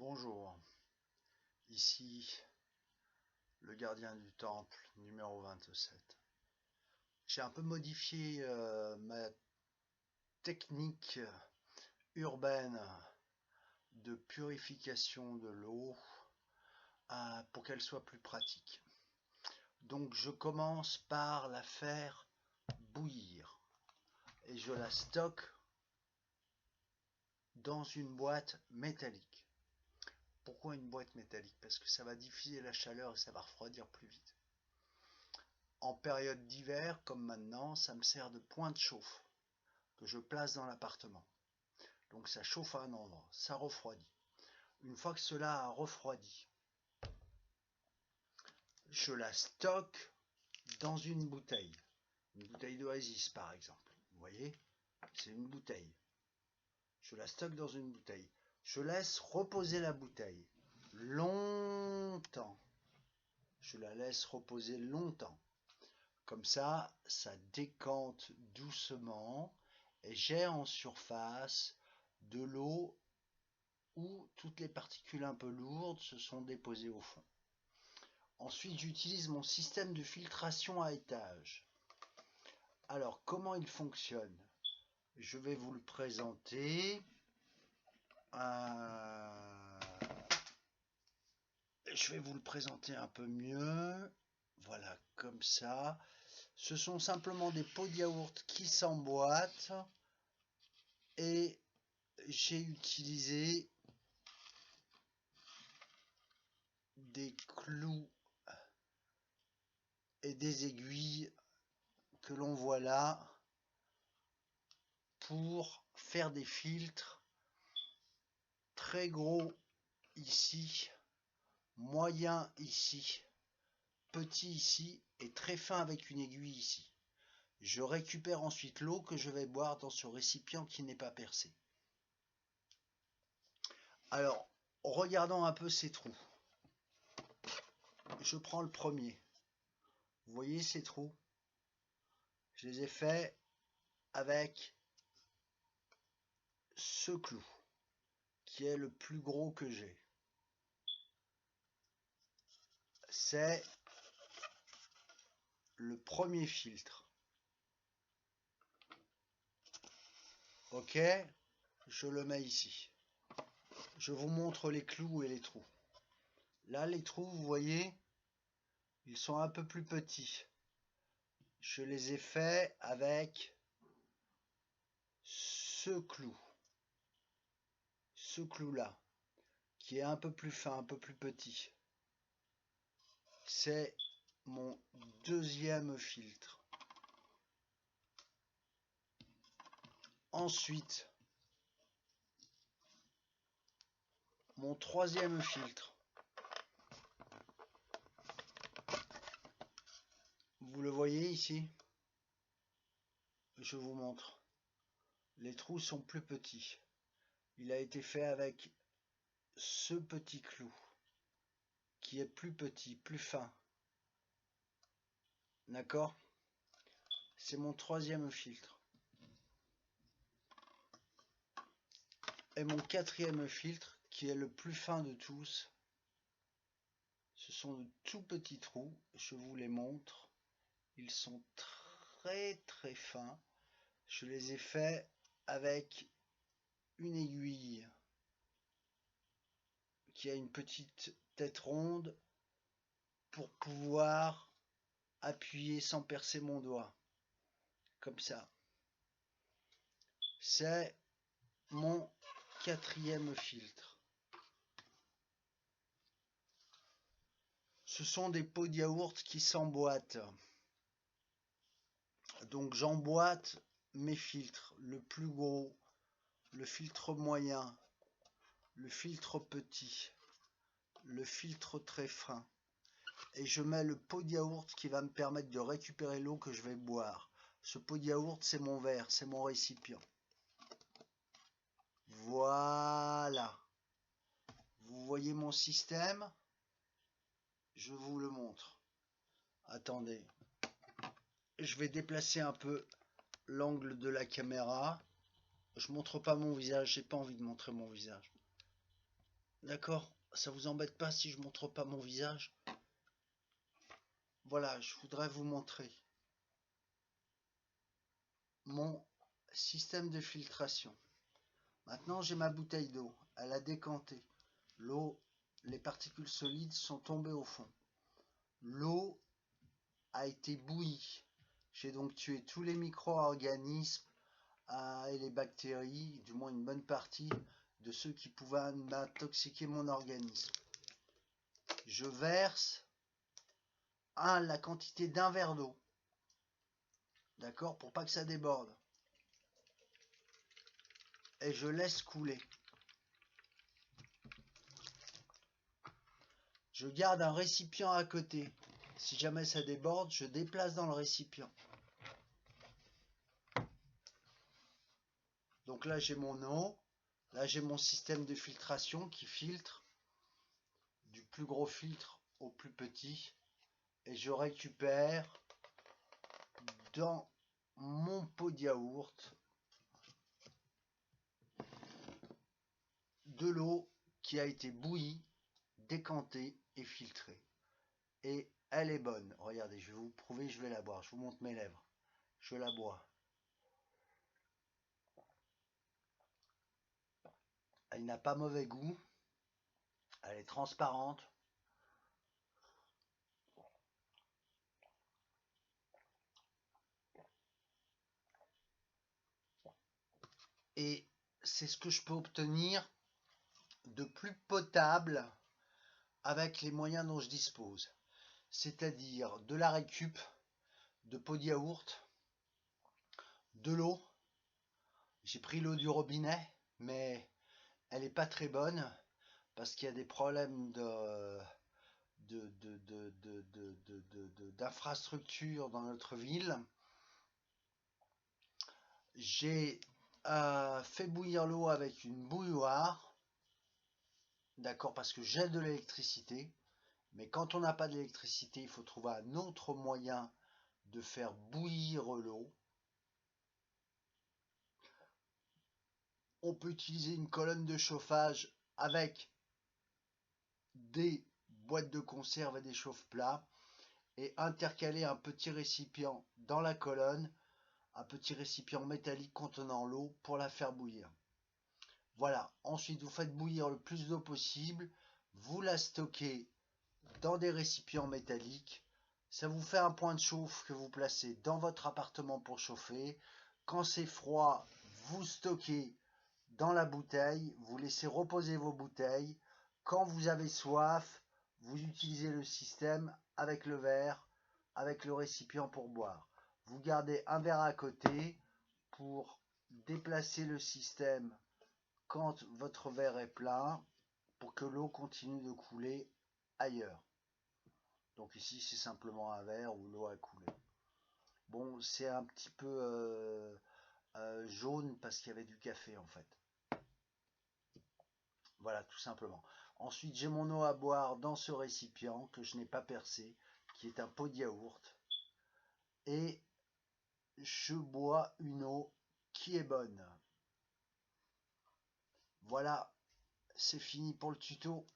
Bonjour, ici le gardien du temple numéro 27. J'ai un peu modifié ma technique urbaine de purification de l'eau pour qu'elle soit plus pratique. Donc je commence par la faire bouillir et je la stocke dans une boîte métallique. Pourquoi une boîte métallique? Parce que ça va diffuser la chaleur et ça va refroidir plus vite. En période d'hiver, comme maintenant, ça me sert de point de chauffe que je place dans l'appartement. Donc ça chauffe à un endroit, ça refroidit. Une fois que cela a refroidi, je la stocke dans une bouteille d'Oasis par exemple. Vous voyez, c'est une bouteille. Je la stocke dans une bouteille. Je laisse reposer la bouteille longtemps. Je la laisse reposer longtemps. Comme ça, ça décante doucement et j'ai en surface de l'eau où toutes les particules un peu lourdes se sont déposées au fond. Ensuite, j'utilise mon système de filtration à étage. Alors, comment il fonctionne? Je vais vous le présenter. Je vais vous le présenter un peu mieux. Voilà, comme ça. Ce sont simplement des pots de yaourt qui s'emboîtent. Et j'ai utilisé des clous et des aiguilles que l'on voit là pour faire des filtres très gros ici, moyen ici, petit ici et très fin avec une aiguille ici. Je récupère ensuite l'eau que je vais boire dans ce récipient qui n'est pas percé. Alors, regardons un peu ces trous. Je prends le premier. Vous voyez ces trous? Je les ai faits avec ce clou qui est le plus gros que j'ai. C'est le premier filtre. Ok, je le mets ici. Je vous montre les clous et les trous. Là, les trous, vous voyez, ils sont un peu plus petits. Je les ai faits avec ce clou-là, qui est un peu plus fin, un peu plus petit. C'est mon deuxième filtre. Ensuite, mon troisième filtre. Vous le voyez ici? Je vous montre. Les trous sont plus petits. Il a été fait avec ce petit clou qui est plus petit, plus fin. D'accord? C'est mon troisième filtre. Et mon quatrième filtre, qui est le plus fin de tous, ce sont de tout petits trous. Je vous les montre. Ils sont très très fins. Je les ai faits avec une aiguille qui a une petite tête ronde pour pouvoir appuyer sans percer mon doigt. Comme ça. C'est mon quatrième filtre. Ce sont des pots de yaourt qui s'emboîtent. Donc j'emboîte mes filtres. Le plus gros, le filtre moyen, le filtre petit, le filtre très fin. Et je mets le pot de yaourt qui va me permettre de récupérer l'eau que je vais boire. Ce pot de yaourt, c'est mon verre, c'est mon récipient. Voilà. Vous voyez mon système? Je vous le montre. Attendez. Je vais déplacer un peu l'angle de la caméra. Je montre pas mon visage, j'ai pas envie de montrer mon visage. D'accord? Ça vous embête pas si je montre pas mon visage? Voilà, je voudrais vous montrer mon système de filtration. Maintenant, j'ai ma bouteille d'eau. Elle a décanté. L'eau, les particules solides sont tombées au fond. L'eau a été bouillie. J'ai donc tué tous les micro-organismes et les bactéries, du moins une bonne partie de ceux qui pouvaient intoxiquer mon organisme. Je verse la quantité d'un verre d'eau, d'accord, pour pas que ça déborde. Et je laisse couler. Je garde un récipient à côté. Si jamais ça déborde, je déplace dans le récipient. Donc là, j'ai mon eau. Là, j'ai mon système de filtration qui filtre du plus gros filtre au plus petit. Et je récupère dans mon pot de yaourt de l'eau qui a été bouillie, décantée et filtrée. Et elle est bonne. Regardez, je vais vous prouver, je vais la boire. Je vous montre mes lèvres. Je la bois. Elle n'a pas mauvais goût. Elle est transparente. Et c'est ce que je peux obtenir de plus potable avec les moyens dont je dispose. C'est-à-dire de la récup, de pots de yaourt, de l'eau. J'ai pris l'eau du robinet, mais elle n'est pas très bonne parce qu'il y a des problèmes d'infrastructure dans notre ville. J'ai fait bouillir l'eau avec une bouilloire, d'accord, parce que j'ai de l'électricité, mais quand on n'a pas d'électricité, il faut trouver un autre moyen de faire bouillir l'eau. On peut utiliser une colonne de chauffage avec des boîtes de conserve et des chauffe-plats et intercaler un petit récipient dans la colonne, un petit récipient métallique contenant l'eau pour la faire bouillir. Voilà, ensuite vous faites bouillir le plus d'eau possible, vous la stockez dans des récipients métalliques, ça vous fait un point de chauffe que vous placez dans votre appartement pour chauffer. Quand c'est froid, vous stockez dans la bouteille, vous laissez reposer vos bouteilles. Quand vous avez soif, vous utilisez le système avec le verre, avec le récipient pour boire. Vous gardez un verre à côté pour déplacer le système quand votre verre est plein pour que l'eau continue de couler ailleurs. Donc ici c'est simplement un verre où l'eau a coulé. Bon, c'est un petit peu jaune parce qu'il y avait du café en fait. Voilà, tout simplement. Ensuite, j'ai mon eau à boire dans ce récipient que je n'ai pas percé, qui est un pot de yaourt. Et je bois une eau qui est bonne. Voilà, c'est fini pour le tuto.